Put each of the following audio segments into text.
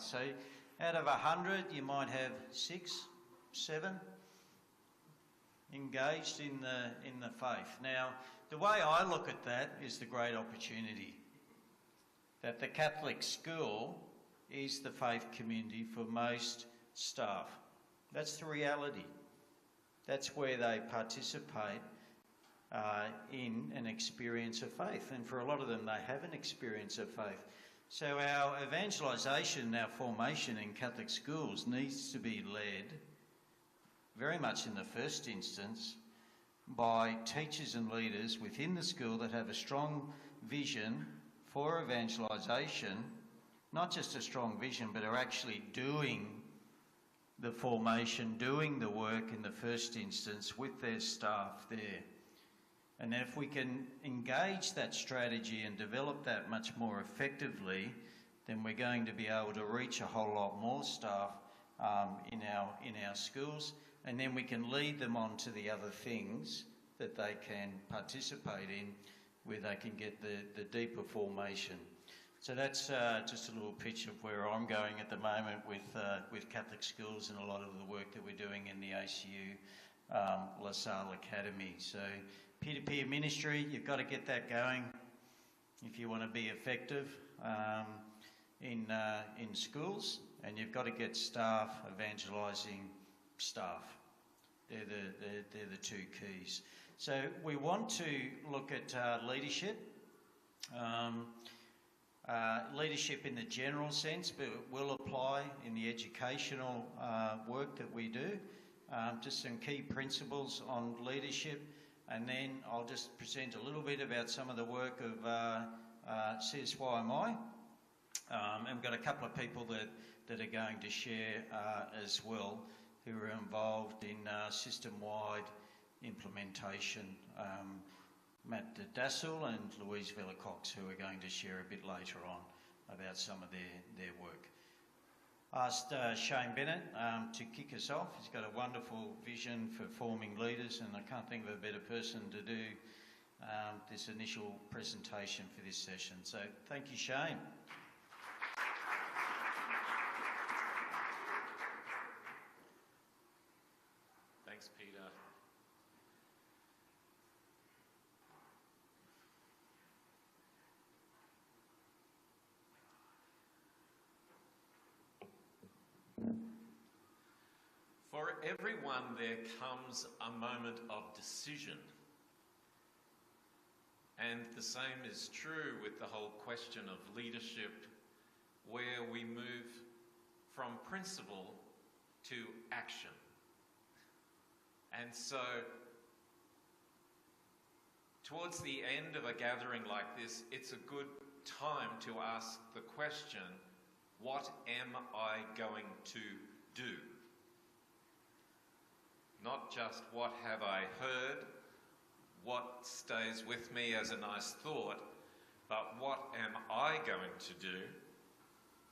faith. So out of 100, you might have 6, 7 engaged in the faith. Now, the way I look at that is the great opportunity that the Catholic school is the faith community for most staff. That's the reality. That's where they participate in an experience of faith. And for a lot of them, they have an experience of faith. So our evangelisation, our formation in Catholic schools needs to be led very much in the first instance by teachers and leaders within the school that have a strong vision for evangelisation, not just a strong vision, but are actually doing the formation, doing the work in the first instance with their staff there. And if we can engage that strategy and develop that much more effectively, then we're going to be able to reach a whole lot more staff in our schools, and then we can lead them on to the other things that they can participate in, where they can get the deeper formation. So that's just a little pitch of where I'm going at the moment with Catholic schools and a lot of the work that we're doing in the ACU La Salle Academy. So peer-to-peer ministry, you've got to get that going if you want to be effective in schools, and you've got to get staff evangelising staff. They're the two keys. So we want to look at leadership. Leadership in the general sense, but it will apply in the educational work that we do. Just some key principles on leadership, and then I'll just present a little bit about some of the work of CSYMI. And we've got a couple of people that are going to share as well, who are involved in system-wide implementation. Matt Dassel and Louise Villa-Cox, who are going to share a bit later on about some of their work. Asked Shayne Bennett to kick us off. He's got a wonderful vision for forming leaders, and I can't think of a better person to do this initial presentation for this session. So thank you, Shayne. Thanks, Peter. For everyone, there comes a moment of decision. And the same is true with the whole question of leadership, where we move from principle to action. And so, towards the end of a gathering like this, it's a good time to ask the question, what am I going to do? Not just what have I heard, what stays with me as a nice thought, but what am I going to do?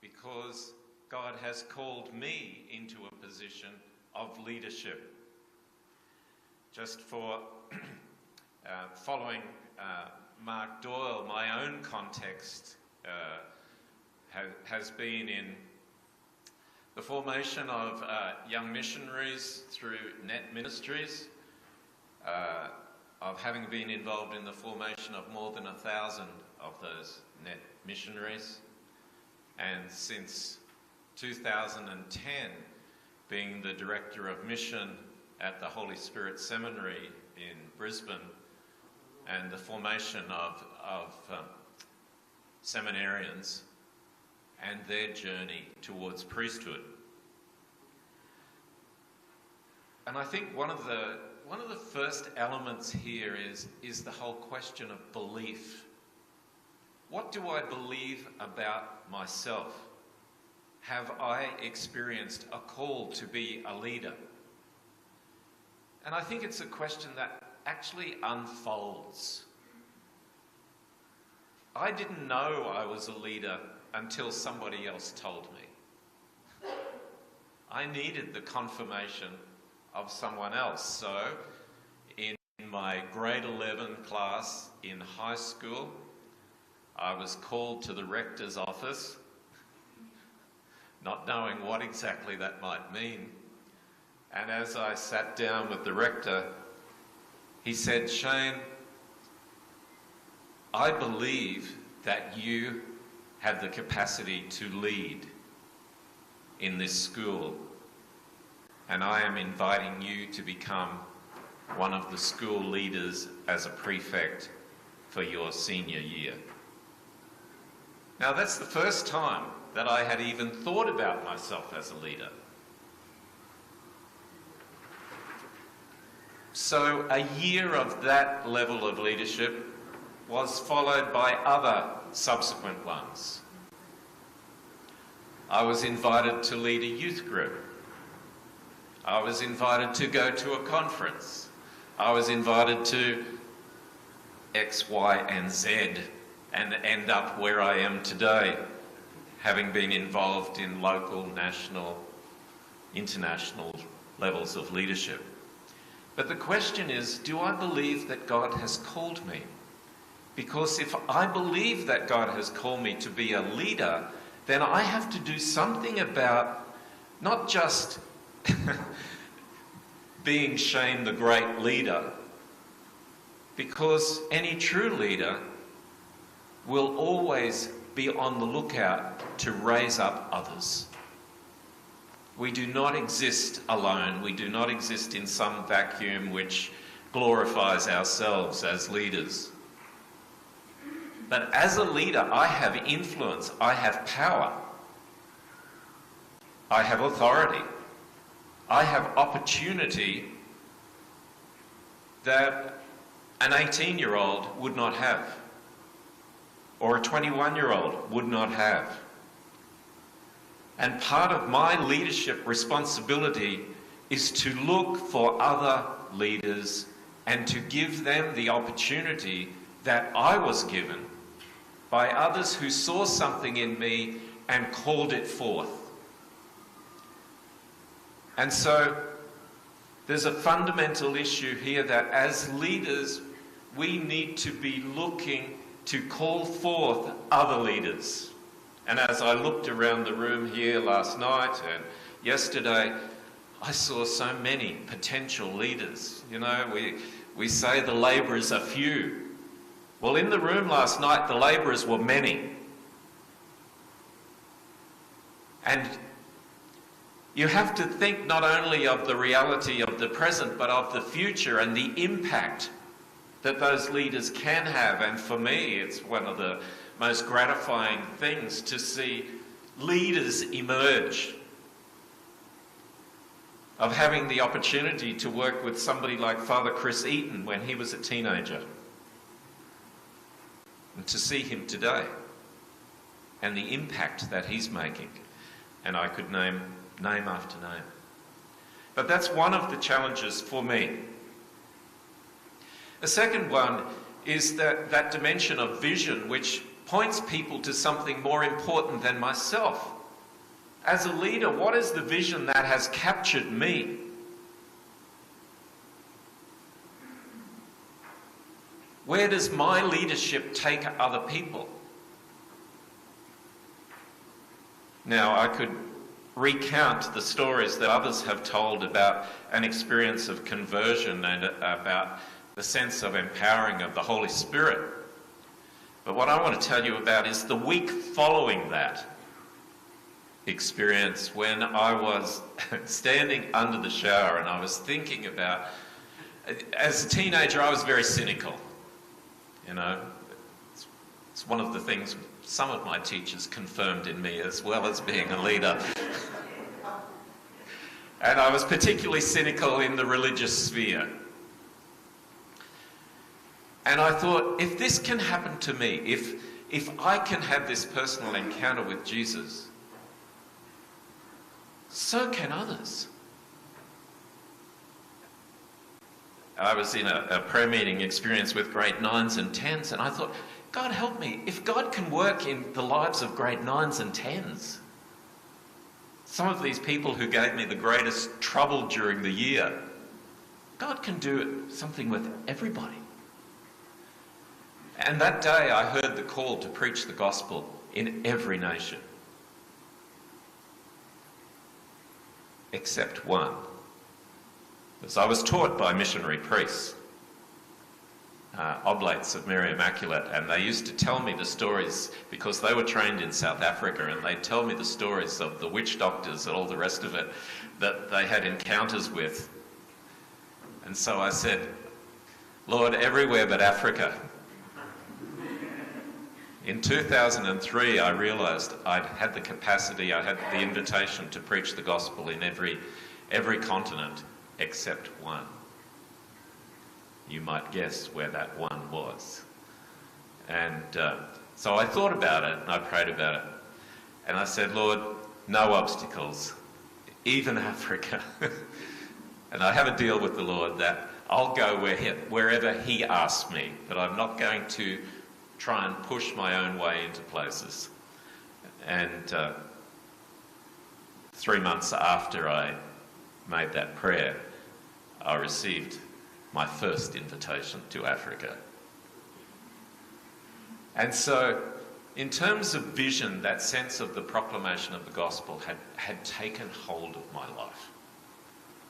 Because God has called me into a position of leadership. Just for following Mark Doyle, my own context has been in the formation of young missionaries through net ministries, of having been involved in the formation of more than 1,000 of those net missionaries, and since 2010 being the Director of Mission at the Holy Spirit Seminary in Brisbane, and the formation of seminarians and their journey towards priesthood. And I think one of the first elements here is the whole question of belief. What do I believe about myself? Have I experienced a call to be a leader? And I think it's a question that actually unfolds. I didn't know I was a leader until somebody else told me. I needed the confirmation of someone else. So in my grade 11 class in high school, I was called to the rector's office not knowing what exactly that might mean. And as I sat down with the rector, he said, "Shayne, I believe that you have the capacity to lead in this school, and I am inviting you to become one of the school leaders as a prefect for your senior year." Now, that's the first time that I had even thought about myself as a leader. So a year of that level of leadership was followed by other subsequent ones. I was invited to lead a youth group. I was invited to go to a conference. I was invited to X, Y, and Z, and end up where I am today, having been involved in local, national, international levels of leadership. But the question is, do I believe that God has called me? Because if I believe that God has called me to be a leader, then I have to do something about not just being Shayne the great leader, because any true leader will always be on the lookout to raise up others. We do not exist alone. We do not exist in some vacuum which glorifies ourselves as leaders. But as a leader, I have influence, I have power, I have authority, I have opportunity that an 18-year-old would not have, or a 21-year-old would not have. And part of my leadership responsibility is to look for other leaders and to give them the opportunity that I was given by others who saw something in me and called it forth. And so there's a fundamental issue here that as leaders, we need to be looking to call forth other leaders. And as I looked around the room here last night and yesterday, I saw so many potential leaders. You know, we say the labourers are few. Well, in the room last night, the labourers were many. And you have to think not only of the reality of the present, but of the future and the impact that those leaders can have. And for me, it's one of the most gratifying things to see leaders emerge, of having the opportunity to work with somebody like Father Chris Eaton when he was a teenager, and to see him today and the impact that he's making. And I could name after name. But that's one of the challenges for me. The second one is that dimension of vision which points people to something more important than myself. As a leader, what is the vision that has captured me? Where does my leadership take other people? Now, I could recount the stories that others have told about an experience of conversion and about the sense of empowering of the Holy Spirit. But what I want to tell you about is the week following that experience, when I was standing under the shower and I was thinking about, as a teenager, I was very cynical. You know, it's one of the things some of my teachers confirmed in me, as well as being a leader. And I was particularly cynical in the religious sphere. And I thought, if this can happen to me, if I can have this personal encounter with Jesus, so can others. I was in a prayer meeting experience with grade 9s and 10s, and I thought, God help me, if God can work in the lives of grade 9s and 10s, some of these people who gave me the greatest trouble during the year, God can do something with everybody. And that day I heard the call to preach the gospel in every nation. except one. As I was taught by missionary priests, oblates of Mary Immaculate, and they used to tell me the stories because they were trained in South Africa, and they'd tell me the stories of the witch doctors and all the rest of it that they had encounters with. And so I said, Lord, everywhere but Africa. In 2003, I realised I'd had the capacity, I had the invitation to preach the gospel in every continent except one. You might guess where that one was. And so I thought about it, and I prayed about it. And I said, Lord, no obstacles, even Africa. And I have a deal with the Lord that I'll go wherever he asks me, but I'm not going to try and push my own way into places. And 3 months after I made that prayer, I received my first invitation to Africa. And so, in terms of vision, that sense of the proclamation of the gospel had taken hold of my life.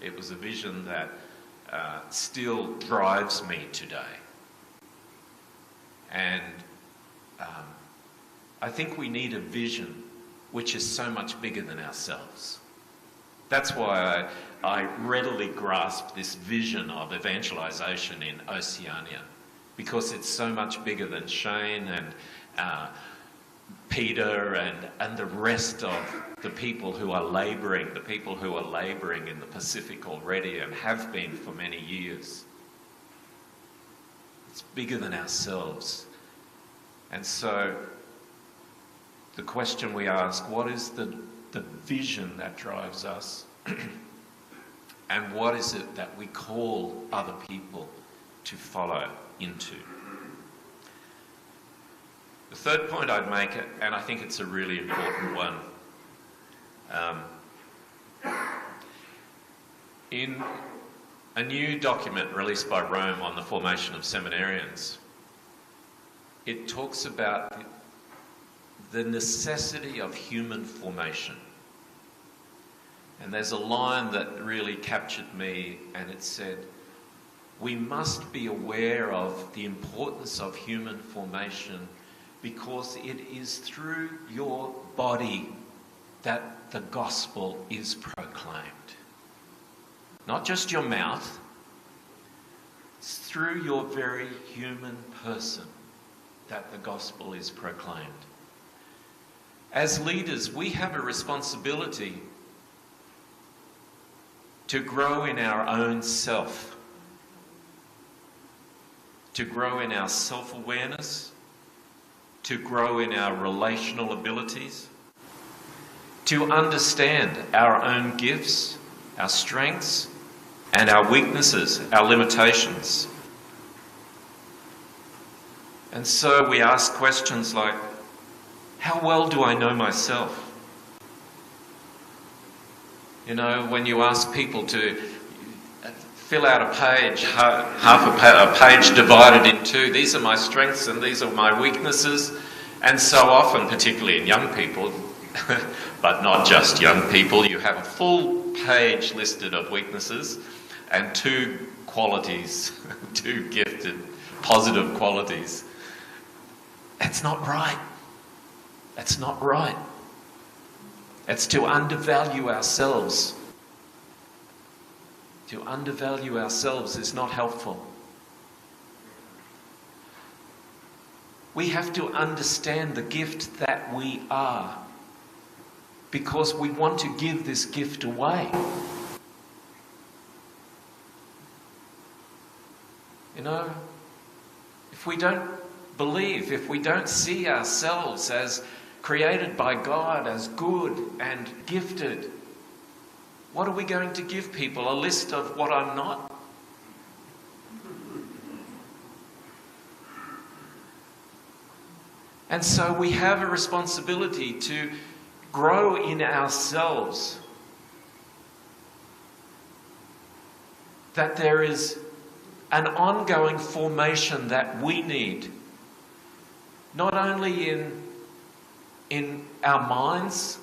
It was a vision that still drives me today. And I think we need a vision which is so much bigger than ourselves. That's why I readily grasp this vision of evangelisation in Oceania, because it's so much bigger than Shayne and Peter and the rest of the people who are labouring, in the Pacific already and have been for many years. It's bigger than ourselves. And so the question we ask, what is the vision that drives us? And what is it that we call other people to follow into? The third point I'd make, and I think it's a really important one, in a new document released by Rome on the formation of seminarians, it talks about the necessity of human formation. And there's a line that really captured me, and it said, we must be aware of the importance of human formation because it is through your body that the gospel is proclaimed. Not just your mouth, it's through your very human person that the gospel is proclaimed. As leaders, we have a responsibility to grow in our own self, to grow in our self-awareness, to grow in our relational abilities, to understand our own gifts, our strengths, and our weaknesses, our limitations. And so we ask questions like, how well do I know myself? You know, when you ask people to fill out a page, a page divided in two, these are my strengths and these are my weaknesses. And so often, particularly in young people, but not just young people, you have a full page listed of weaknesses and two qualities, two gifted, positive qualities. That's not right. That's not right. It's to undervalue ourselves. To undervalue ourselves is not helpful. We have to understand the gift that we are, because we want to give this gift away. You know, if we don't believe, if we don't see ourselves as created by God, as good and gifted, what are we going to give people? A list of what I'm not? And so we have a responsibility to grow in ourselves, that there is an ongoing formation that we need, not only in our minds,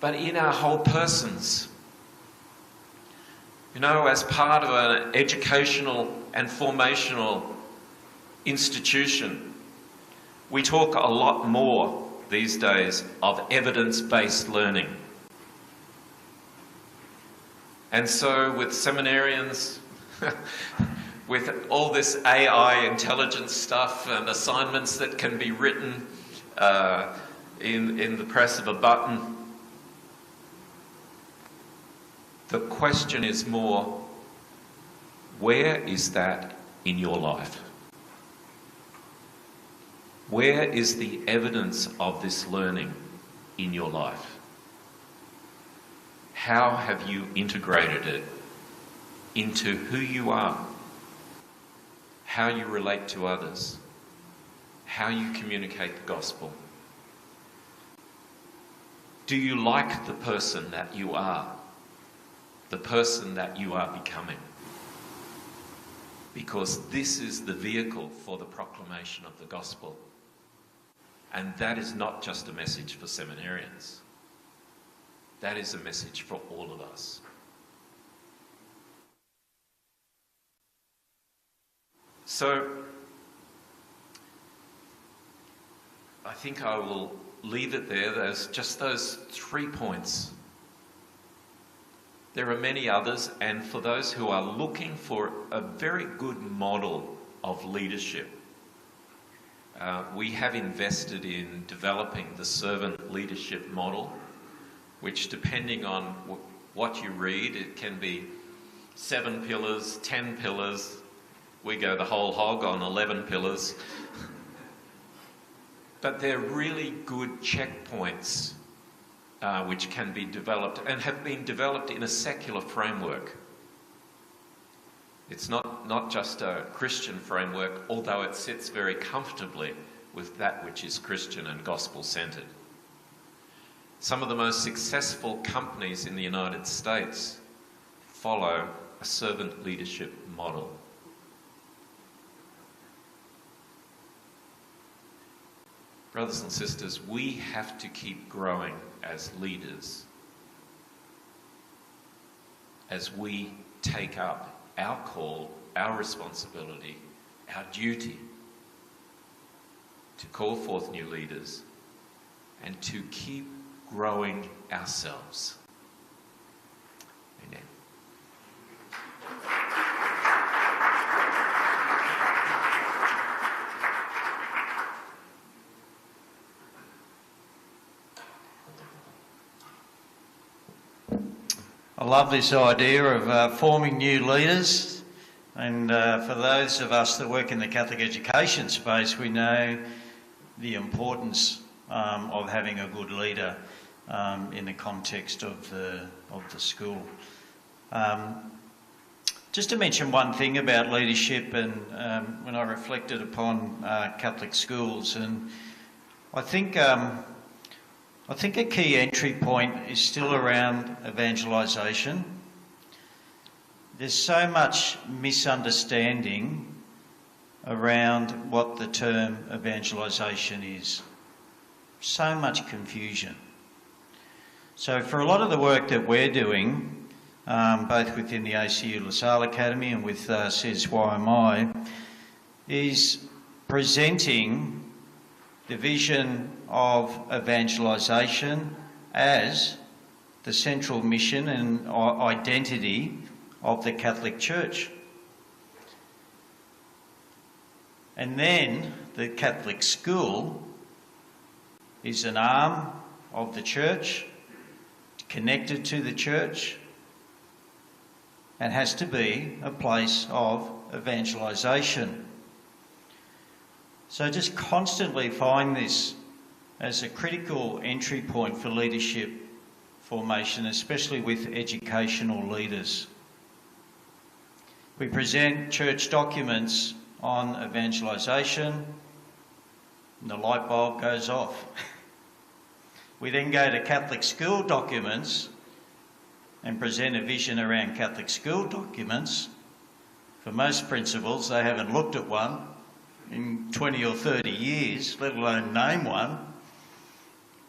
but in our whole persons. You know, as part of an educational and formational institution, we talk a lot more these days of evidence-based learning. And so with seminarians, with all this AI intelligence stuff and assignments that can be written in the press of a button, the question is more, where is that in your life? Where is the evidence of this learning in your life? How have you integrated it into who you are, how you relate to others, how you communicate the gospel? Do you like the person that you are, the person that you are becoming? Because this is the vehicle for the proclamation of the gospel. And that is not just a message for seminarians. That is a message for all of us. So, I think I will leave it there. There's just those 3 points. There are many others, and for those who are looking for a very good model of leadership, we have invested in developing the servant leadership model, which, depending on what you read, it can be 7 pillars, 10 pillars. We go the whole hog on 11 pillars. But they're really good checkpoints which can be developed and have been developed in a secular framework. It's not just a Christian framework, although it sits very comfortably with that which is Christian and gospel-centered. Some of the most successful companies in the United States follow a servant leadership model. Brothers and sisters, we have to keep growing as leaders as we take up our call, our responsibility, our duty to call forth new leaders and to keep growing ourselves. Amen. I love this idea of forming new leaders, and for those of us that work in the Catholic education space, we know the importance of having a good leader in the context of the school. Just to mention one thing about leadership, and when I reflected upon Catholic schools, and I think a key entry point is still around evangelisation. There's so much misunderstanding around what the term evangelisation is. So much confusion. So for a lot of the work that we're doing, both within the ACU LaSalle Academy and with CSYMI, is presenting the vision of evangelisation as the central mission and identity of the Catholic Church. And then the Catholic school is an arm of the Church, connected to the Church, and has to be a place of evangelisation. So just constantly find this as a critical entry point for leadership formation, especially with educational leaders. We present church documents on evangelisation, and the light bulb goes off. We then go to Catholic school documents and present a vision around Catholic school documents. For most principals, they haven't looked at one in 20 or 30 years, let alone name one,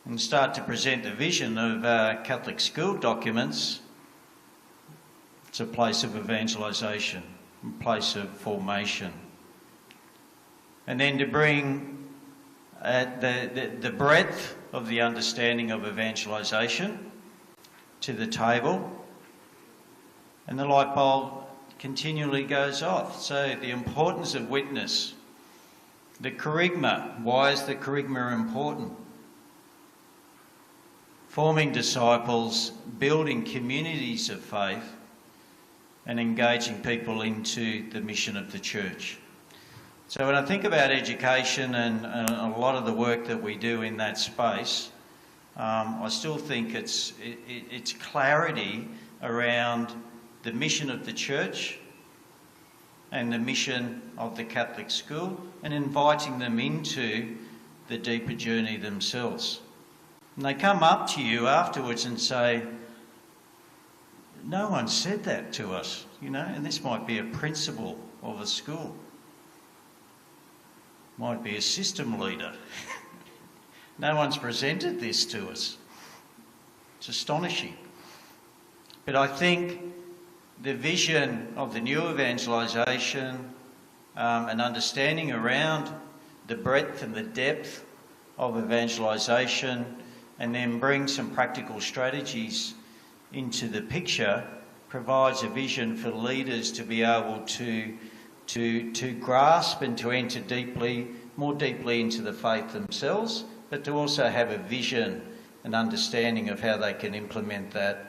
and start to present the vision of Catholic school documents. It's a place of evangelisation, a place of formation. And then to bring the breadth of the understanding of evangelisation to the table, and the light bulb continually goes off. So the importance of witness, the kerygma. Why is the kerygma important? Forming disciples, building communities of faith, and engaging people into the mission of the church. So when I think about education and a lot of the work that we do in that space, I still think it's clarity around the mission of the church and the mission of the Catholic school, and inviting them into the deeper journey themselves. And they come up to you afterwards and say, no one said that to us, and this might be a principal of a school. Might be a system leader. No one's presented this to us. It's astonishing. But I think the vision of the new evangelisation and understanding around the breadth and the depth of evangelisation, and then bring some practical strategies into the picture, provides a vision for leaders to be able to grasp and to enter more deeply into the faith themselves, but to also have a vision and understanding of how they can implement that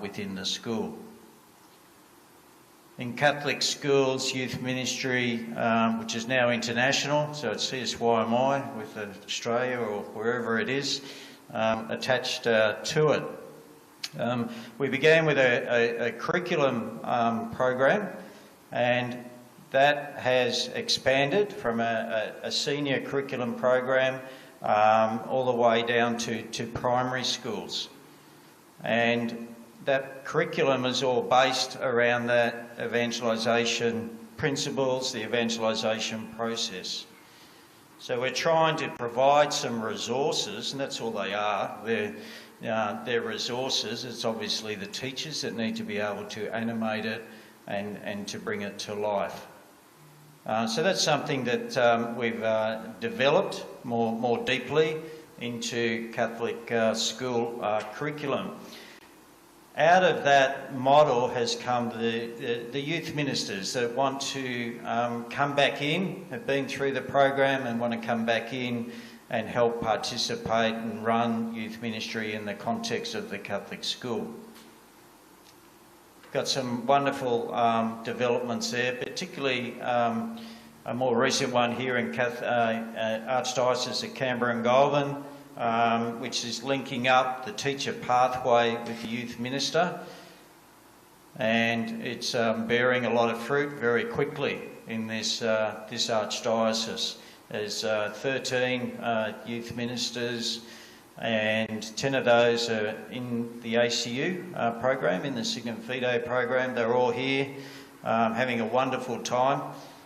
within the school. In Catholic schools, youth ministry, which is now international, so it's CSYMI with Australia or wherever it is, attached to it. We began with a curriculum program, and that has expanded from a senior curriculum program all the way down to primary schools. And that curriculum is all based around that evangelisation principles, the evangelisation process. So we're trying to provide some resources, and that's all they are. They're resources. It's obviously the teachers that need to be able to animate it and to bring it to life. So that's something that we've developed more deeply into Catholic school curriculum. Out of that model has come the youth ministers that want to come back in, have been through the program and want to come back in and help participate and run youth ministry in the context of the Catholic school. Got some wonderful developments there, particularly a more recent one here in Archdiocese of Canberra and Goulburn, which is linking up the teacher pathway with the youth minister, and it's bearing a lot of fruit very quickly in this archdiocese. There's 13 youth ministers, and 10 of those are in the ACU program, in the Signum Fidei program. They're all here having a wonderful time.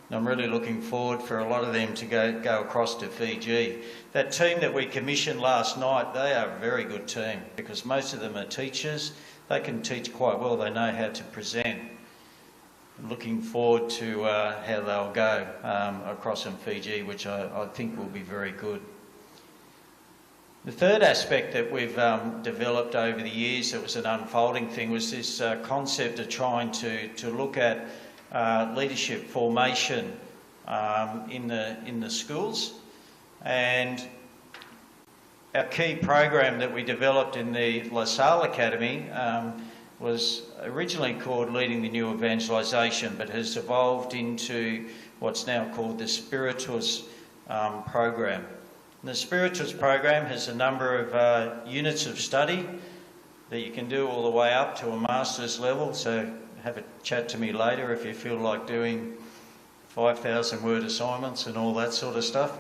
And I'm really looking forward for a lot of them to go across to Fiji. That team that we commissioned last night, they are a very good team, because most of them are teachers. They can teach quite well. They know how to present. I'm looking forward to how they'll go across in Fiji, which I think will be very good. The third aspect that we've developed over the years, that was an unfolding thing, was this concept of trying to look at leadership formation in the schools. And our key program that we developed in the La Salle Academy was originally called Leading the New Evangelisation, but has evolved into what's now called the Spiritus program. And the Spiritus program has a number of units of study that you can do all the way up to a master's level. So have a chat to me later if you feel like doing 5,000 word assignments and all that sort of stuff.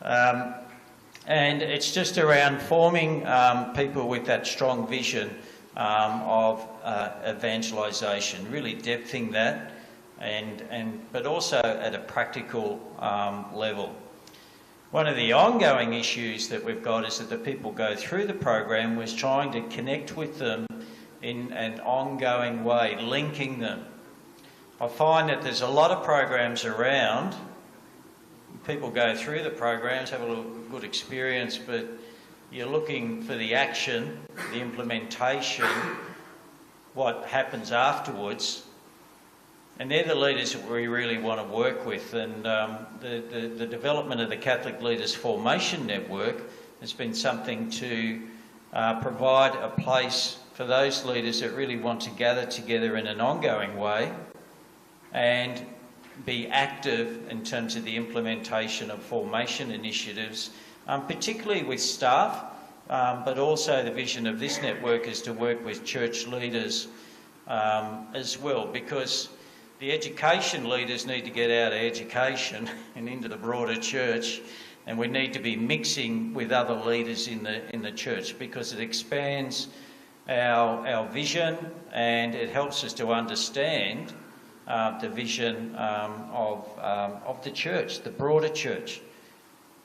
And it's just around forming people with that strong vision of evangelisation, really depthing that, but also at a practical level. One of the ongoing issues that we've got is that the people go through the program was trying to connect with them in an ongoing way, linking them. I find that there's a lot of programs around. People go through the programs, have a good experience, but you're looking for the action, the implementation, what happens afterwards. And they're the leaders that we really want to work with. And the development of the Catholic Leaders Formation Network has been something to provide a place for those leaders that really want to gather together in an ongoing way and be active in terms of the implementation of formation initiatives, particularly with staff, but also the vision of this network is to work with church leaders as well, because the education leaders need to get out of education and into the broader church, and we need to be mixing with other leaders in the church, because it expands our vision and it helps us to understand the vision of the church, the broader church,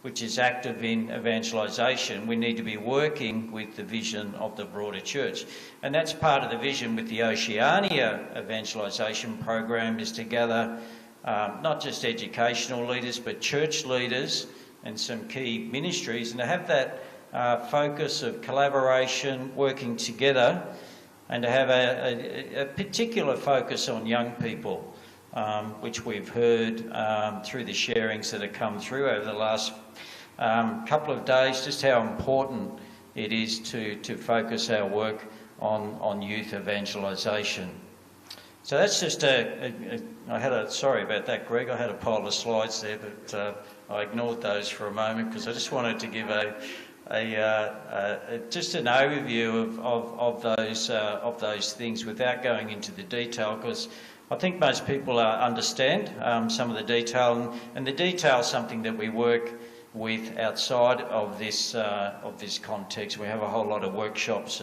which is active in evangelisation. We need to be working with the vision of the broader church. And that's part of the vision with the Oceania Evangelisation program, is to gather not just educational leaders, but church leaders and some key ministries, and to have that focus of collaboration, working together, and to have a particular focus on young people, which we've heard through the sharings that have come through over the last couple of days, just how important it is to focus our work on youth evangelisation. So that's just sorry about that, Greg, I had a pile of slides there, but I ignored those for a moment because I just wanted to give just an overview of those things without going into the detail, because I think most people understand some of the detail, and the detail is something that we work with outside of this context. We have a whole lot of workshops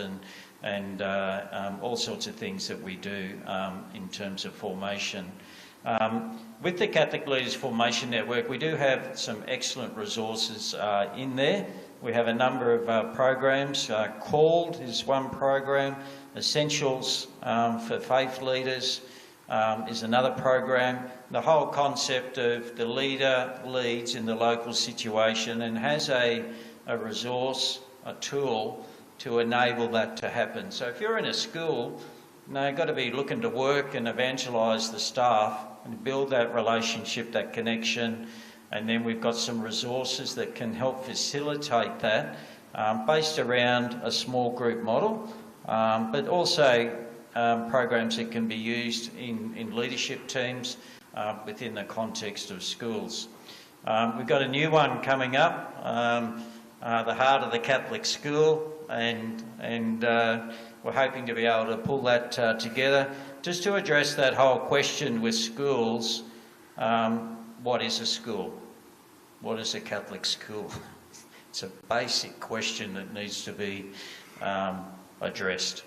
and all sorts of things that we do in terms of formation. With the Catholic Leaders Formation Network, we do have some excellent resources in there. We have a number of programs. Called is one program. Essentials for Faith Leaders is another program. The whole concept of the leader leads in the local situation and has a resource, a tool to enable that to happen. So if you're in a school, you've got to be looking to work and evangelise the staff and build that relationship, that connection. And then we've got some resources that can help facilitate that, based around a small group model, but also programs that can be used in leadership teams within the context of schools. We've got a new one coming up, the Heart of the Catholic School, and we're hoping to be able to pull that together just to address that whole question with schools. What is a school? What is a Catholic school? It's a basic question that needs to be addressed.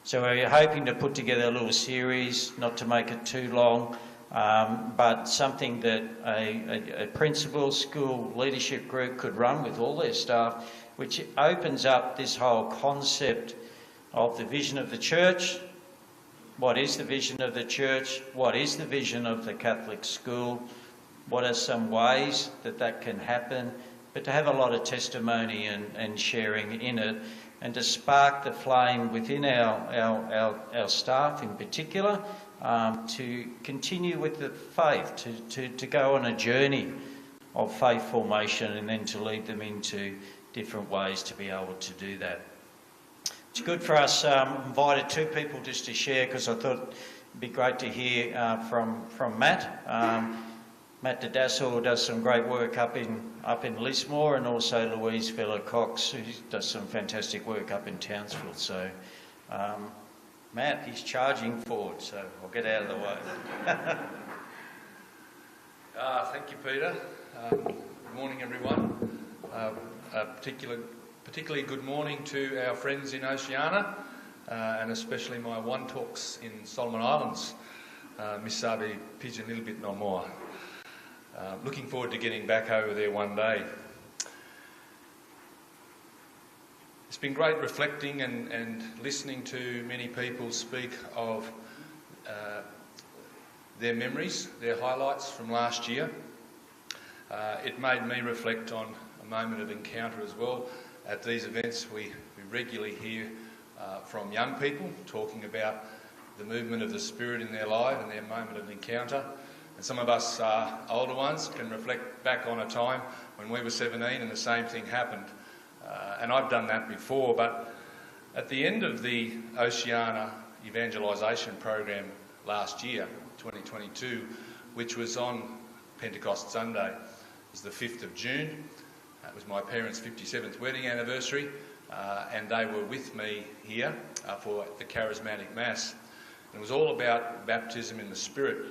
So we're hoping to put together a little series, not to make it too long, but something that a principal school leadership group could run with all their staff, which opens up this whole concept of the vision of the church. What is the vision of the church? What is the vision of the Catholic school? What are some ways that can happen? But to have a lot of testimony and sharing in it, and to spark the flame within our staff in particular, to continue with the faith, to go on a journey of faith formation, and then to lead them into different ways to be able to do that. It's good for us. Invited two people just to share, because I thought it'd be great to hear from Matt. Matt Dadassel does some great work up in Lismore, and also Louise Feller-Cox, who does some fantastic work up in Townsville. So, Matt, he's charging forward, so I'll get out of the way. Thank you, Peter. Good morning, everyone. A particularly good morning to our friends in Oceania, and especially my one-talks in Solomon Islands. Miss Sabi Pigeon little bit no more. Looking forward to getting back over there one day. This been great reflecting and listening to many people speak of their memories, their highlights from last year. It made me reflect on a moment of encounter as well. At these events, we regularly hear from young people talking about the movement of the Spirit in their life and their moment of encounter. And some of us older ones can reflect back on a time when we were 17 and the same thing happened. And I've done that before, but at the end of the Oceania Evangelisation program last year, 2022, which was on Pentecost Sunday, it was the 5th of June. It was my parents' 57th wedding anniversary, and they were with me here for the Charismatic Mass. And it was all about baptism in the Spirit.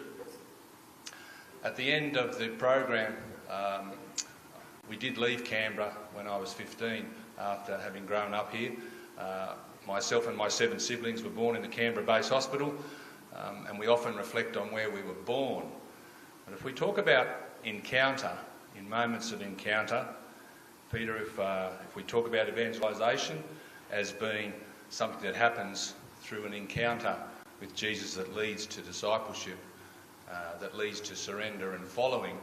At the end of the program, we did leave Canberra when I was 15 after having grown up here. Myself and my 7 siblings were born in the Canberra Base Hospital, and we often reflect on where we were born. But if we talk about encounter, in moments of encounter, Peter, if we talk about evangelisation as being something that happens through an encounter with Jesus that leads to discipleship, that leads to surrender and following,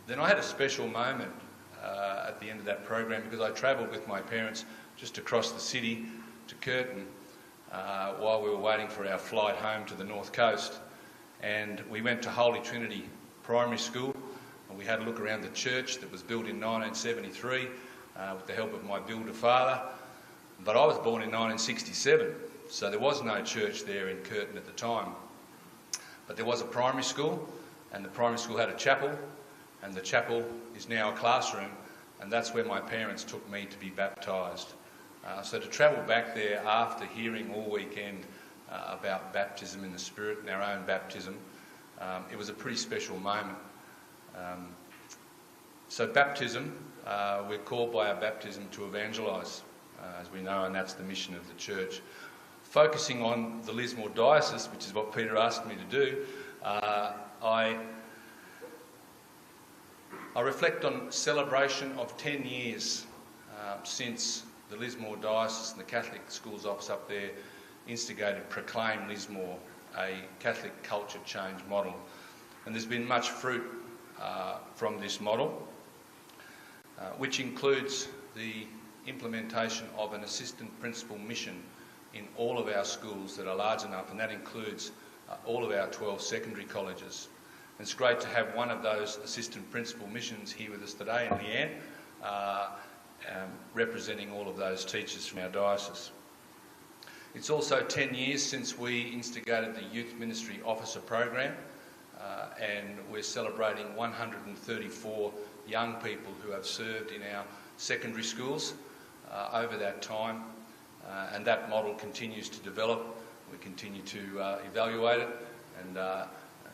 then I had a special moment at the end of that program because I travelled with my parents just across the city to Curtin while we were waiting for our flight home to the North Coast. And we went to Holy Trinity Primary School, and we had a look around the church that was built in 1973 with the help of my builder father. But I was born in 1967, so there was no church there in Curtin at the time. But there was a primary school, and the primary school had a chapel, and the chapel is now a classroom, and that's where my parents took me to be baptised. So to travel back there after hearing all weekend about baptism in the Spirit and our own baptism, it was a pretty special moment. So baptism, we're called by our baptism to evangelise, as we know, and that's the mission of the church. Focusing on the Lismore Diocese, which is what Peter asked me to do, I reflect on celebration of 10 years since the Lismore Diocese and the Catholic Schools Office up there instigated Proclaim Lismore, a Catholic culture change model. And there's been much fruit from this model, which includes the implementation of an assistant principal mission in all of our schools that are large enough, and that includes all of our 12 secondary colleges. And it's great to have one of those assistant principal missions here with us today, in Leanne, representing all of those teachers from our diocese. It's also 10 years since we instigated the Youth Ministry Officer program, and we're celebrating 134 young people who have served in our secondary schools over that time, and that model continues to develop. We continue to evaluate it and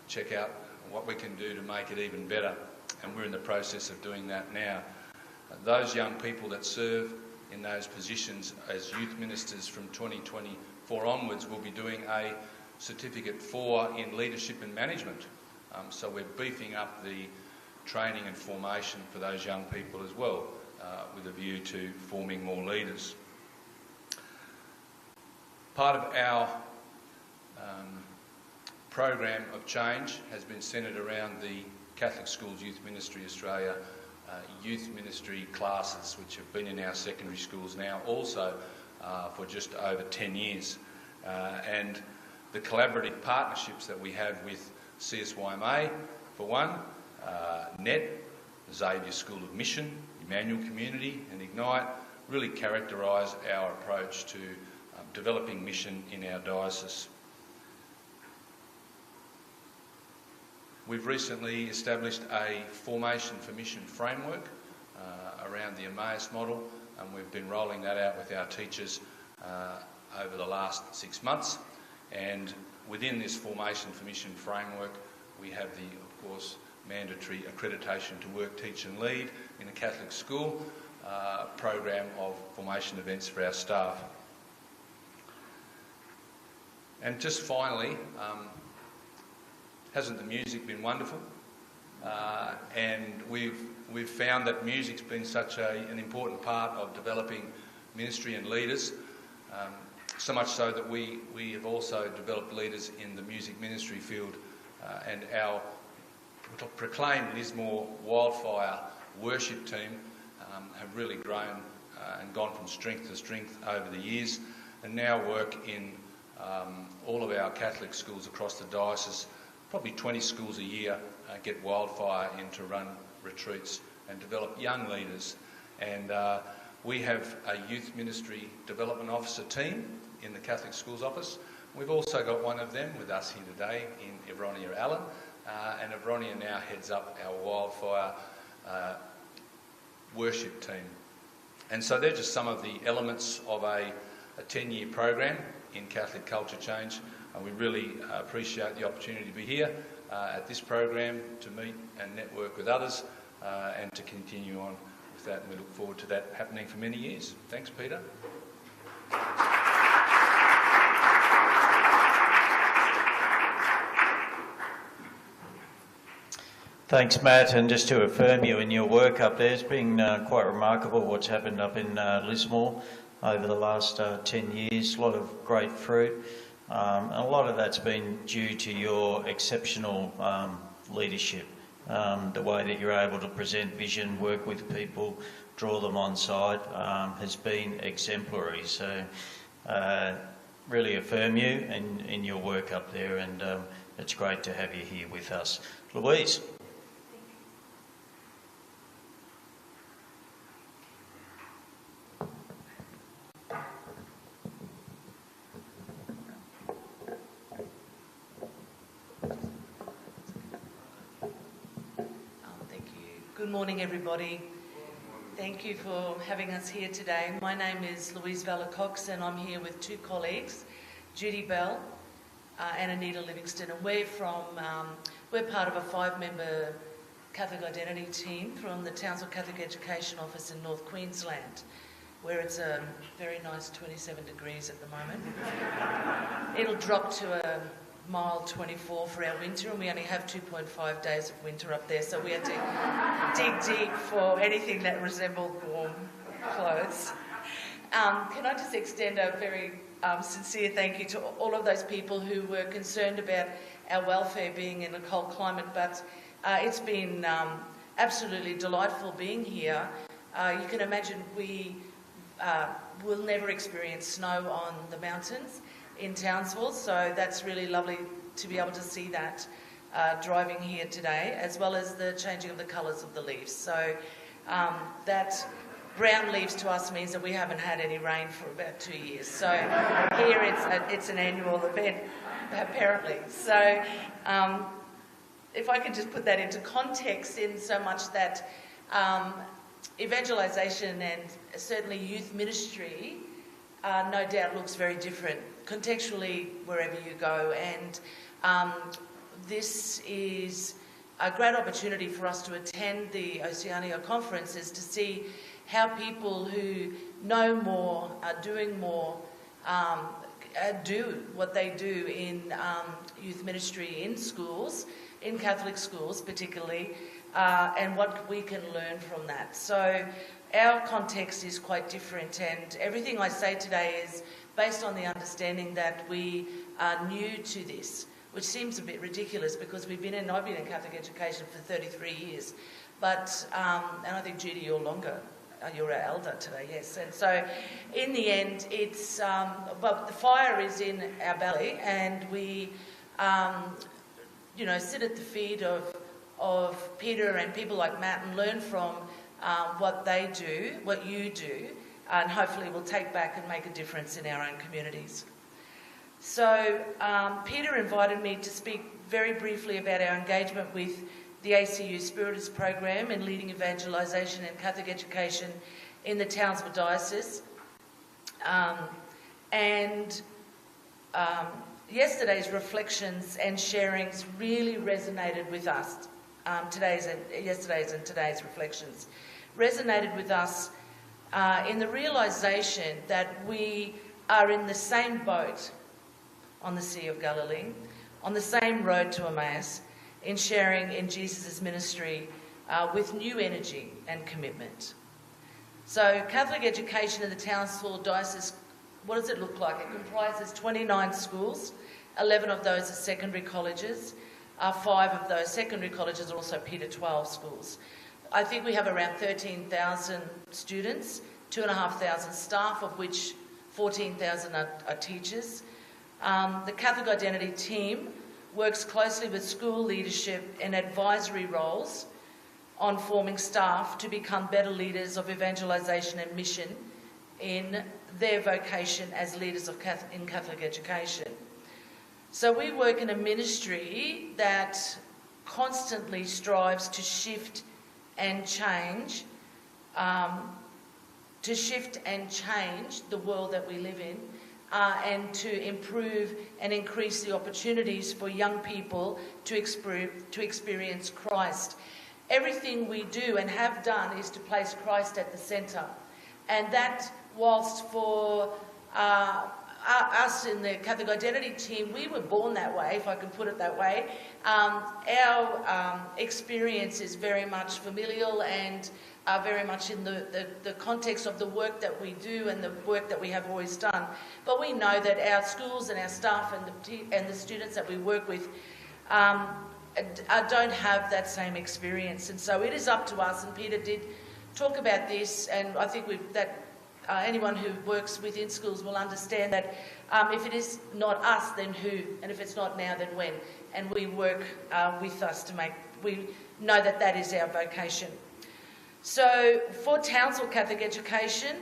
check out what we can do to make it even better, and we're in the process of doing that now. Those young people that serve in those positions as youth ministers from 2024 onwards will be doing a Certificate 4 in Leadership and Management. So we're beefing up the training and formation for those young people as well, with a view to forming more leaders. Part of our program of change has been centred around the Catholic Schools Youth Ministry Australia youth ministry classes, which have been in our secondary schools now also for just over 10 years. And the collaborative partnerships that we have with CSYMA, for one, NET, Xavier School of Mission, Emmanuel Community and Ignite, really characterise our approach to developing mission in our diocese. We've recently established a Formation for Mission framework around the Emmaus model, and we've been rolling that out with our teachers over the last 6 months. And within this Formation for Mission framework, we have the, of course, mandatory accreditation to work, teach and lead in a Catholic school program of formation events for our staff. And just finally, hasn't the music been wonderful? and we've found that music's been such an important part of developing ministry and leaders, so much so that we have also developed leaders in the music ministry field, and our proclaimed Lismore Wildfire worship team have really grown and gone from strength to strength over the years, and now work in all of our Catholic schools across the diocese. Probably 20 schools a year get Wildfire in to run retreats and develop young leaders. And we have a youth ministry development officer team in the Catholic Schools Office. We've also got one of them with us here today in Oceania Allen, and Oceania now heads up our Wildfire worship team. And so they're just some of the elements of a 10-year program in Catholic culture change. And we really appreciate the opportunity to be here at this program, to meet and network with others, and to continue on with that. And we look forward to that happening for many years. Thanks, Peter. Thanks, Matt, and just to affirm you in your work up there, it's been quite remarkable what's happened up in Lismore over the last 10 years. A lot of great fruit, and a lot of that's been due to your exceptional leadership. The way that you're able to present vision, work with people, draw them on side has been exemplary. So really affirm you in your work up there, and it's great to have you here with us. Louise. Good morning, everybody. Thank you for having us here today. My name is Louise Valla-Cox, and I'm here with two colleagues, Judy Bell and Anita Livingston, and we're part of a 5-member Catholic identity team from the Townsville Catholic Education Office in North Queensland, where it's a very nice 27 degrees at the moment. It'll drop to a mild 24 for our winter, and we only have 2.5 days of winter up there, so we had to dig deep for anything that resembled warm clothes. Can I just extend a very sincere thank you to all of those people who were concerned about our welfare being in a cold climate, but it's been absolutely delightful being here. You can imagine we will never experience snow on the mountains in Townsville, so that's really lovely to be able to see that driving here today, as well as the changing of the colours of the leaves. So that brown leaves to us means that we haven't had any rain for about 2 years. So here it's an annual event, apparently. So if I could just put that into context, in so much that evangelisation and certainly youth ministry no doubt looks very different contextually wherever you go, and this is a great opportunity for us to attend the Oceania conferences to see how people who know more, are doing more, do what they do in youth ministry in schools, in Catholic schools particularly, and what we can learn from that. So our context is quite different, and everything I say today is based on the understanding that we are new to this, which seems a bit ridiculous because I've been in Catholic education for 33 years, but, and I think Judy, you're longer, you're our elder today, yes, and so in the end it's, but the fire is in our belly, and we, sit at the feet of Peter and people like Matt and learn from what they do, what you do, and hopefully we'll take back and make a difference in our own communities. So Peter invited me to speak very briefly about our engagement with the ACU Spiritist program in leading evangelisation and Catholic education in the Townsville Diocese. Yesterday's reflections and sharings really resonated with us. Yesterday's and today's reflections resonated with us in the realisation that we are in the same boat on the Sea of Galilee, on the same road to Emmaus, in sharing in Jesus' ministry with new energy and commitment. So Catholic education in the Townsville Diocese, what does it look like? It comprises 29 schools, 11 of those are secondary colleges, 5 of those secondary colleges are also Peter 12 schools. I think we have around 13,000 students, 2,500 staff, of which 14,000 are teachers. The Catholic Identity team works closely with school leadership and advisory roles on forming staff to become better leaders of evangelisation and mission in their vocation as leaders in Catholic education. So we work in a ministry that constantly strives to shift and change, the world that we live in, and to improve and increase the opportunities for young people to experience Christ. Everything we do and have done is to place Christ at the centre. And that, whilst for us in the Catholic Identity team, we were born that way, if I can put it that way, our experience is very much familial and very much in the context of the work that we do and the work that we have always done. But we know that our schools and our staff and the students that we work with don't have that same experience. And so it is up to us, and Peter did talk about this, and I think anyone who works within schools will understand that if it is not us, then who? And if it's not now, then when? And we work with us we know that that is our vocation. So for Townsville Catholic education,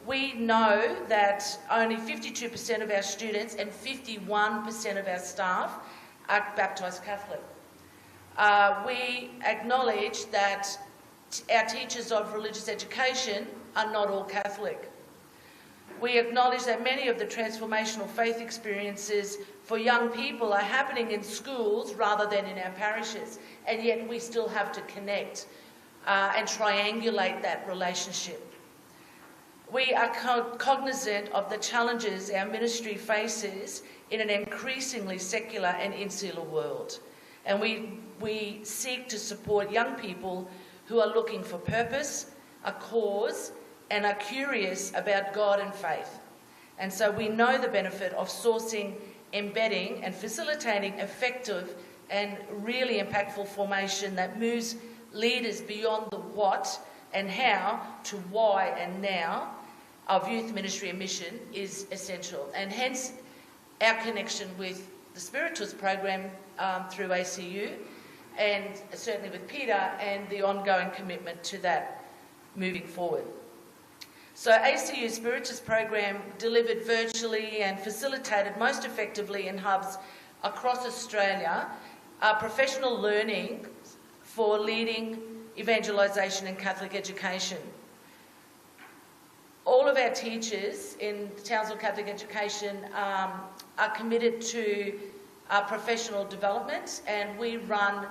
we know that only 52% of our students and 51% of our staff are baptised Catholic. We acknowledge that our teachers of religious education are not all Catholic. We acknowledge that many of the transformational faith experiences for young people are happening in schools rather than in our parishes, and yet we still have to connect and triangulate that relationship. We are cognizant of the challenges our ministry faces in an increasingly secular and insular world, and we seek to support young people who are looking for purpose, a cause, and are curious about God and faith. And so we know the benefit of sourcing, embedding, and facilitating effective and really impactful formation that moves leaders beyond the what and how to why and now of youth ministry and mission is essential. And hence our connection with the Spiritus program through ACU, and certainly with Peter, and the ongoing commitment to that moving forward. So ACU Spiritus program delivered virtually and facilitated most effectively in hubs across Australia professional learning for leading evangelisation and Catholic education. All of our teachers in Townsville Catholic education are committed to professional development, and we run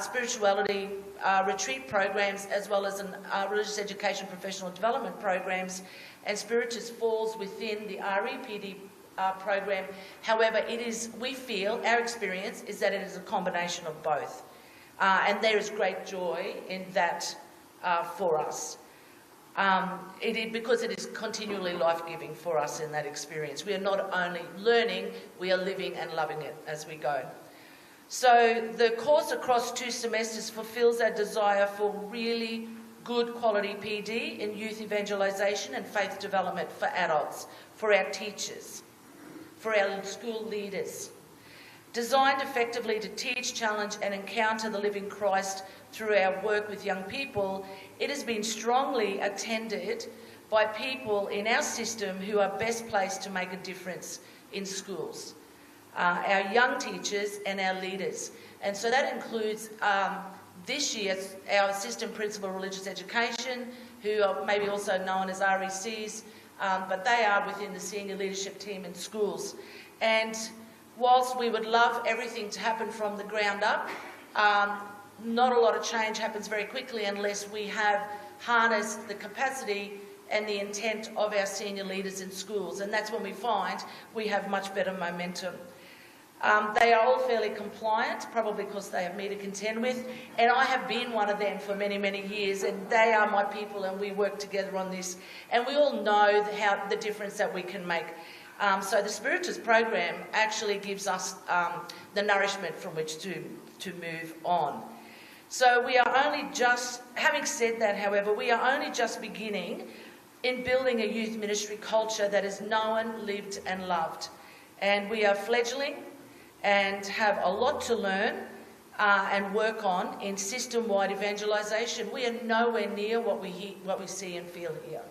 spirituality retreat programs as well as religious education professional development programs, and Spiritus falls within the REPD program. However, we feel, our experience is that it is a combination of both, and there is great joy in that for us. Because it is continually life-giving for us in that experience. We are not only learning, we are living and loving it as we go. So the course across 2 semesters fulfills our desire for really good quality PD in youth evangelisation and faith development for adults, for our teachers, for our school leaders. Designed effectively to teach, challenge and encounter the living Christ through our work with young people, it has been strongly attended by people in our system who are best placed to make a difference in schools. Our young teachers and our leaders. And so that includes this year our Assistant Principal of Religious Education, who are maybe also known as RECs, but they are within the senior leadership team in schools. And whilst we would love everything to happen from the ground up, not a lot of change happens very quickly unless we have harnessed the capacity and the intent of our senior leaders in schools, and that's when we find we have much better momentum. They are all fairly compliant, probably because they have me to contend with, and I have been one of them for many, many years, and they are my people, and we work together on this, and we all know the difference that we can make. So the Spiritus program actually gives us the nourishment from which to move on. So we are only just, having said that, however, we are only just beginning in building a youth ministry culture that is known, lived and loved. And we are fledgling and have a lot to learn and work on in system-wide evangelisation. We are nowhere near what we see and feel here.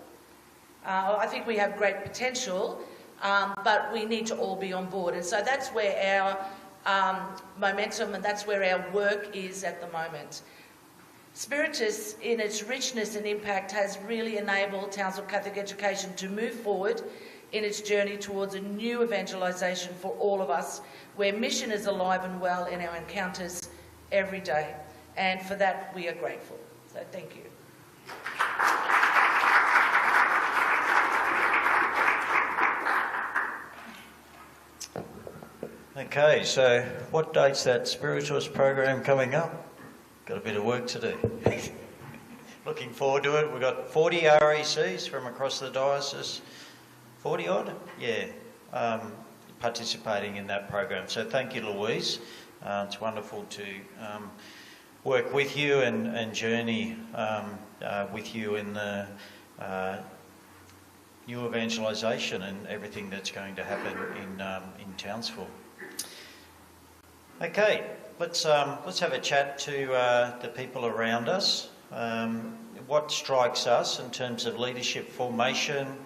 I think we have great potential, but we need to all be on board. And so that's where our momentum and that's where our work is at the moment. Spiritus, in its richness and impact, has really enabled Townsville Catholic Education to move forward in its journey towards a new evangelisation for all of us, where mission is alive and well in our encounters every day. And for that, we are grateful. So thank you. Okay, so what date's that Spiritus program coming up? Got a bit of work to do. Looking forward to it. We've got 40 RECs from across the diocese. 40 odd? Yeah. Participating in that program. So thank you, Louise. It's wonderful to work with you and journey with you in the new evangelisation and everything that's going to happen in Townsville. Okay, let's have a chat to the people around us. What strikes us in terms of leadership formation,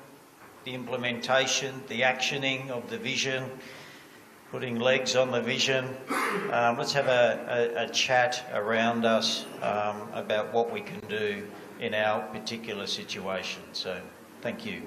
the implementation, the actioning of the vision, putting legs on the vision. Let's have a chat around us about what we can do in our particular situation. So, thank you.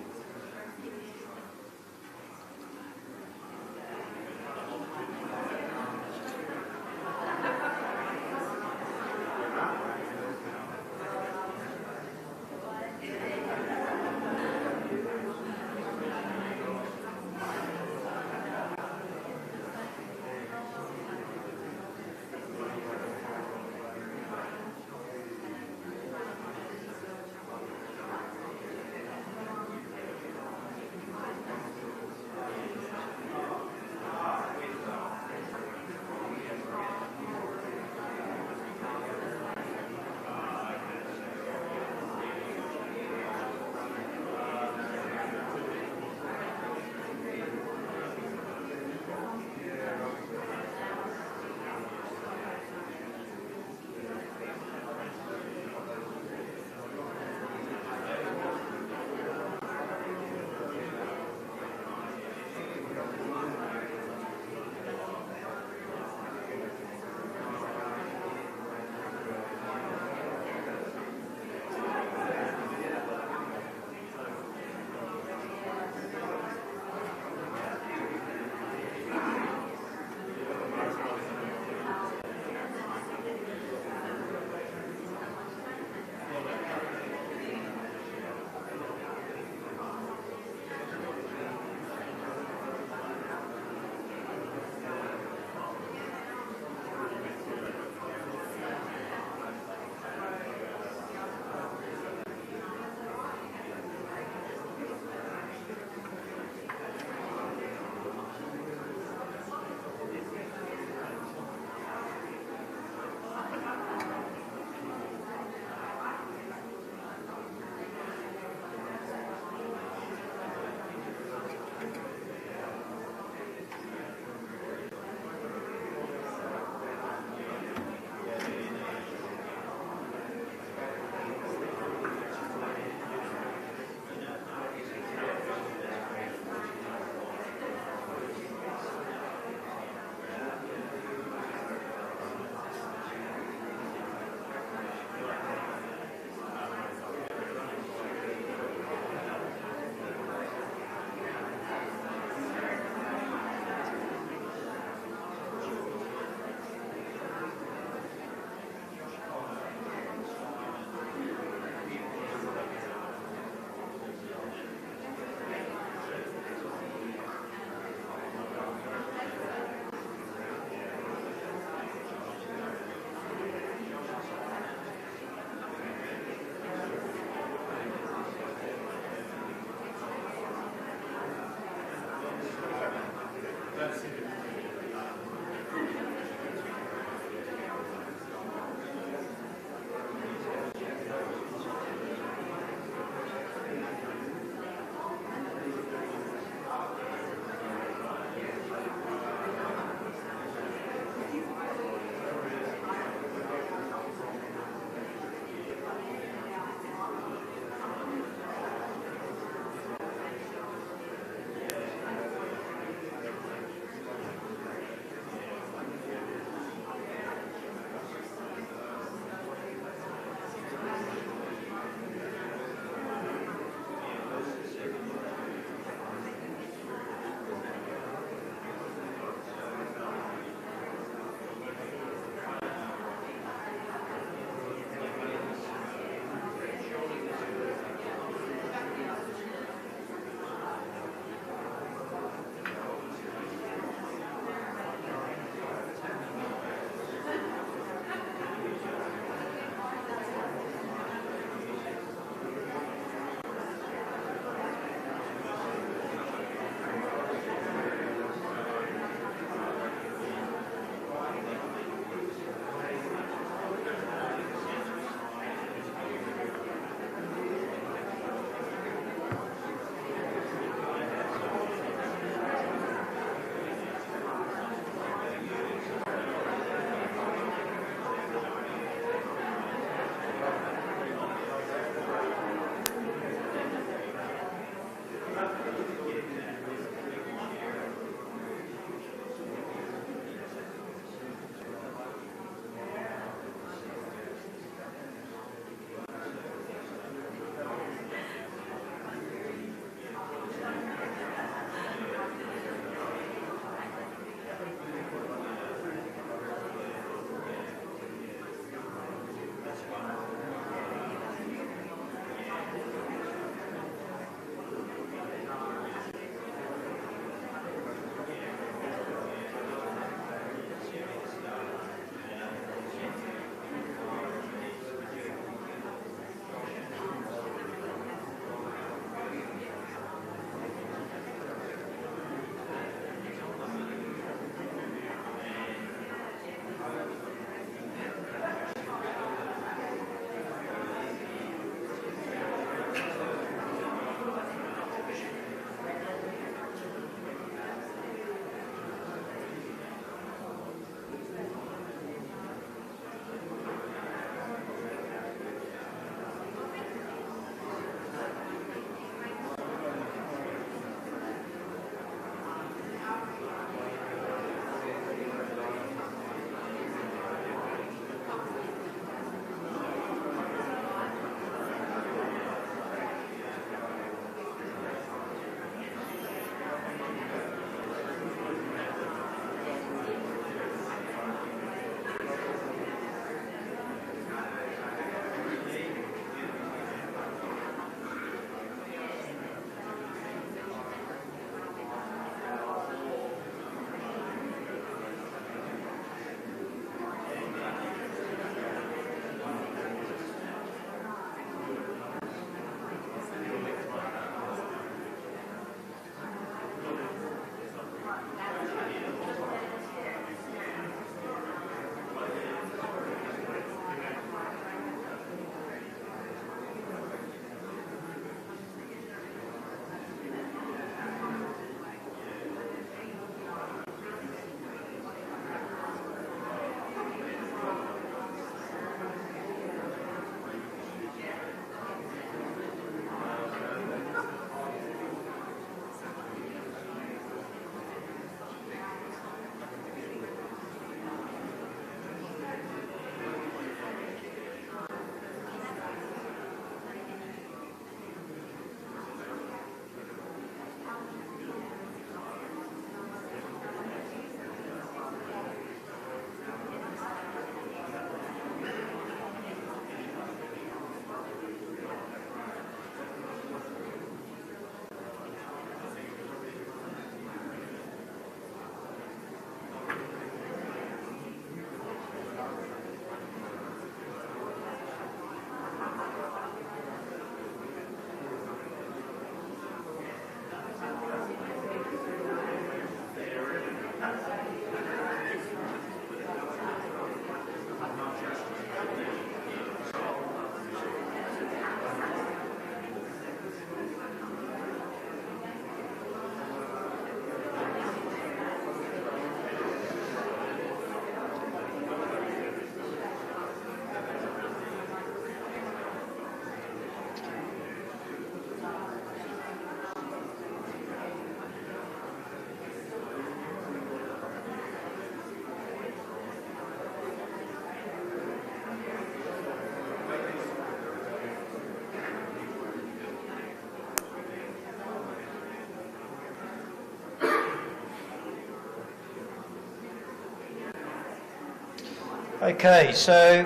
Okay, so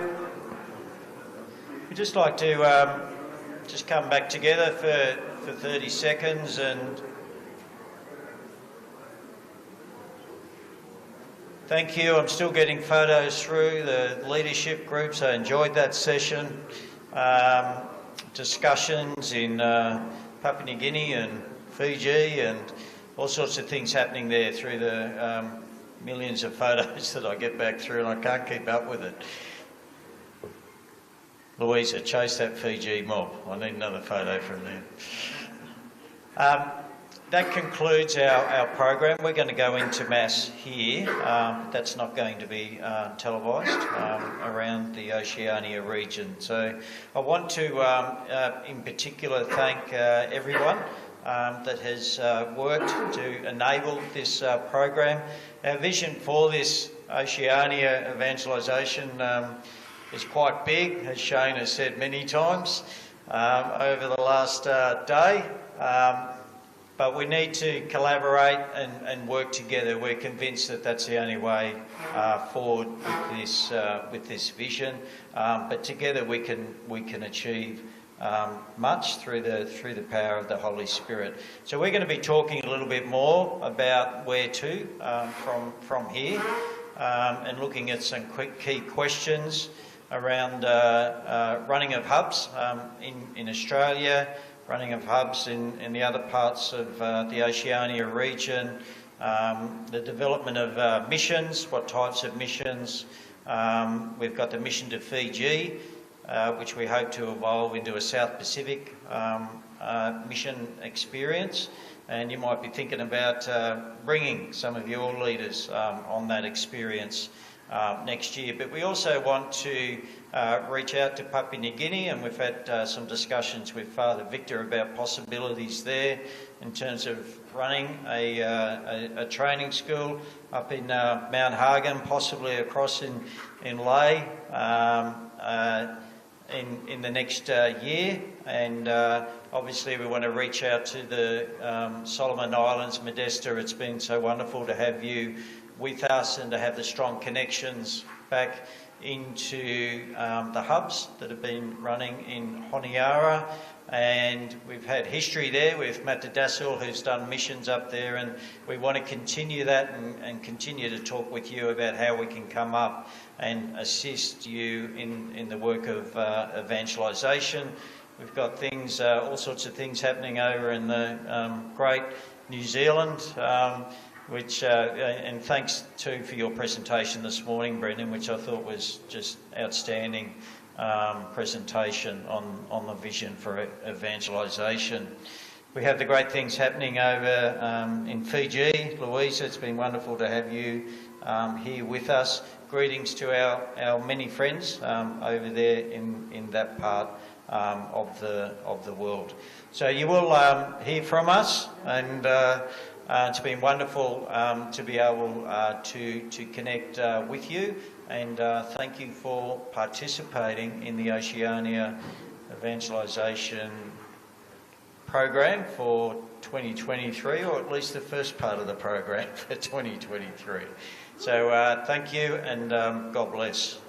we'd just like to just come back together for 30 seconds and thank you. I'm still getting photos through the leadership groups. I enjoyed that session. Discussions in Papua New Guinea and Fiji and all sorts of things happening there through the millions of photos that I get back through, and I can't keep up with it. Louisa, chase that Fiji mob. I need another photo from there. That concludes our program. We're going to go into Mass here. That's not going to be televised around the Oceania region. So I want to, in particular, thank everyone that has worked to enable this program. Our vision for this Oceania Evangelisation is quite big, as Shayne has said many times over the last day. But we need to collaborate and work together. We're convinced that that's the only way forward with this vision. But together we can achieve much through the power of the Holy Spirit. So we're going to be talking a little bit more about where to from here, and looking at some quick key questions around running of hubs in Australia, running of hubs in the other parts of the Oceania region, the development of missions, what types of missions. We've got the mission to Fiji, which we hope to evolve into a South Pacific mission experience. And you might be thinking about bringing some of your leaders on that experience next year. But we also want to reach out to Papua New Guinea, and we've had some discussions with Father Victor about possibilities there in terms of running a training school up in Mount Hagen, possibly across in Lae in the next year. And obviously we want to reach out to the Solomon Islands, Modesta. It's been so wonderful to have you with us and to have the strong connections back into the hubs that have been running in Honiara. And we've had history there with Matt Dassil, who's done missions up there, and we want to continue that and continue to talk with you about how we can come up and assist you in the work of evangelisation. We've got things, all sorts of things happening over in the great New Zealand, which, and thanks too for your presentation this morning, Brendan, which I thought was just outstanding presentation on the vision for evangelisation. We have the great things happening over in Fiji. Louisa, it's been wonderful to have you here with us. Greetings to our many friends over there in that part of the world. So you will hear from us, and it's been wonderful to be able to connect with you, and thank you for participating in the Oceania Evangelisation program for 2023, or at least the first part of the program for 2023. So thank you, and God bless.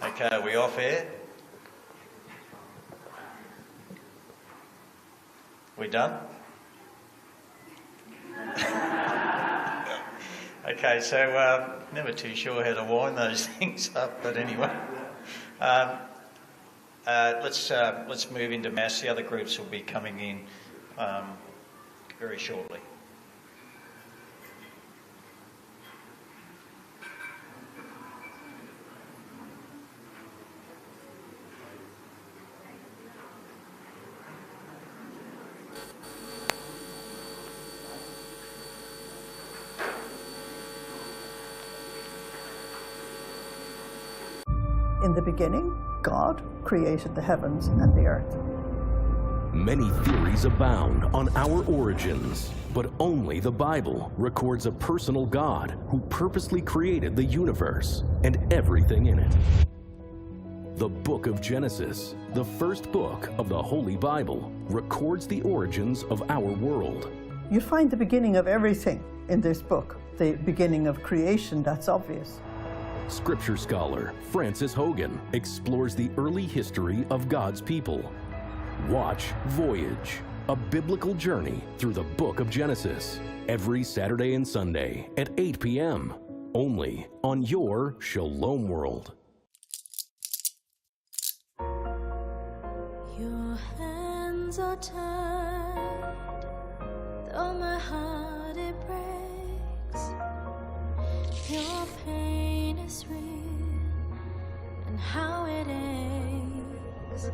Okay, are we off air? We done? Okay, so never too sure how to wind those things up, but anyway. Let's move into Mass. The other groups will be coming in very shortly. In the beginning, God created the heavens and the earth. Many theories abound on our origins, but only the Bible records a personal God who purposely created the universe and everything in it. The book of Genesis, the first book of the Holy Bible, records the origins of our world. You find the beginning of everything in this book. The beginning of creation, that's obvious. Scripture scholar Frances Hogan explores the early history of God's people. Watch Voyage, a biblical journey through the book of Genesis, every Saturday and Sunday at 8 p.m., only on your Shalom World. Your hands are tied, though my heart it breaks. Your pain is real, and how it aches.